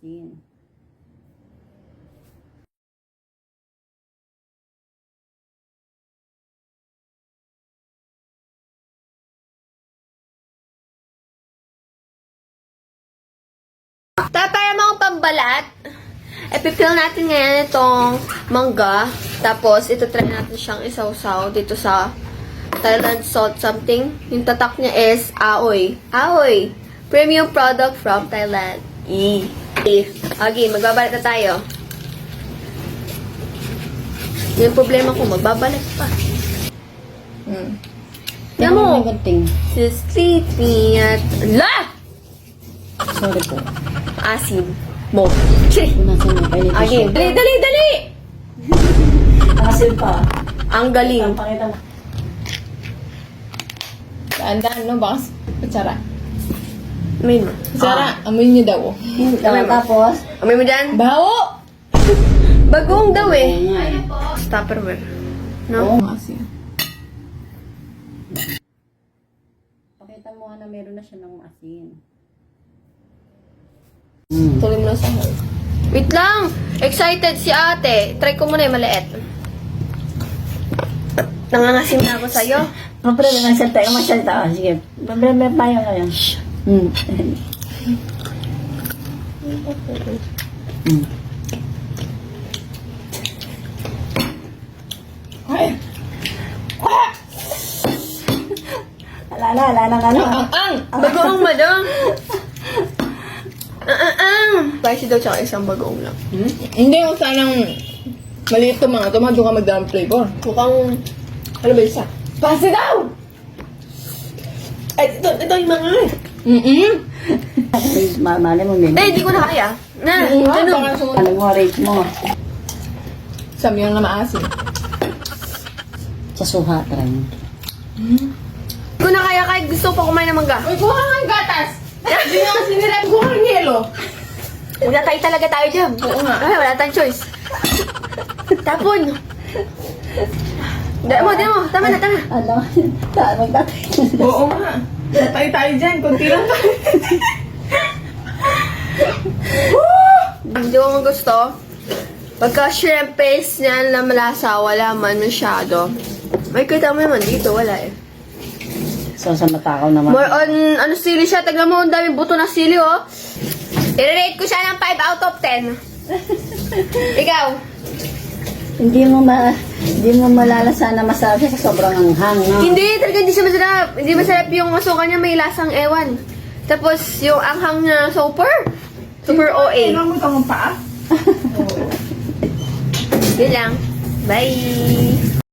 asin. Para mga pambalat, ipipill natin ngayon itong mangga. Tapos, ito try natin siyang isawsaw dito sa Thailand salt something. Yung tatak niya is Aoy. Aoy! Premium product from Thailand. Okay, magbabalik na tayo. Yung problema ko, magbabalik pa. Yan mo! Sis sleepy at... La! Sorry po. Asin. Mo. Chih! Nasa na kayo nito Again. Dali, dali, dali! Asin pa. Ang galing. Pakita mo. Daan-daan, no? Baka kutsara. Amoy mo. Kutsara, amoy niyo daw. Tapos, Amoy mo dyan? Baho! Bagong daw eh. oo nga eh. Tupperware. Oo. No? Kasi. Pakita mo nga na meron na siya ng asin. Tuloy mo na sa health. Wait lang! Excited si ate. Try ko muna yung maliit. Nangangasim na ako sa'yo. Problema ng salita. Yung magsalita. Sige. Problema pa yung ngayon. Ay! Alala na ano. Ang! Bagoong madam. Spicy daw tsaka isang bagoong lang. Hindi yung sanang maliit to mga tomato ka magdamang flavor. Mukhang... Ano ba isa? Pasi daw! Ay, ito yung mga... Mali mo, Mimi. Eh, hindi ko na kaya. Na, ano? Baka sumunod. Ano mo, rate mo. Samyang na maasin. Sa suha, try mo. Hindi ko na kaya kahit gusto ko pa kumain ng mangga. Uy, kuha nga ang gatas! Hindi nga kasi nilap ko ang yelo. Magtatay talaga tayo dyan. Oo nga. Ay, wala tayong choice. Tapon. Damo. Tama na. Ano? Magtatay. Oo nga. Tatay tayo dyan. Kunti lang tayo. Hindi ko gusto. Pagka shrimp paste niyan na malasa, wala man masyado. May kita mo naman dito, wala eh. So, sa matakaw naman. More on, sili siya. Tignan mo, ang daming buto na sili, oh. I-rate ko siya ng 5 out of 10. Ikaw? Hindi mo malalasan na masarap siya sa sobrang anghang, no? Hindi, talaga hindi siya masarap. Hindi masarap yung masuka niya, may lasang ewan. Tapos, yung anghang niya, super OA. Kailangan mo itong paa? Yun lang. Bye!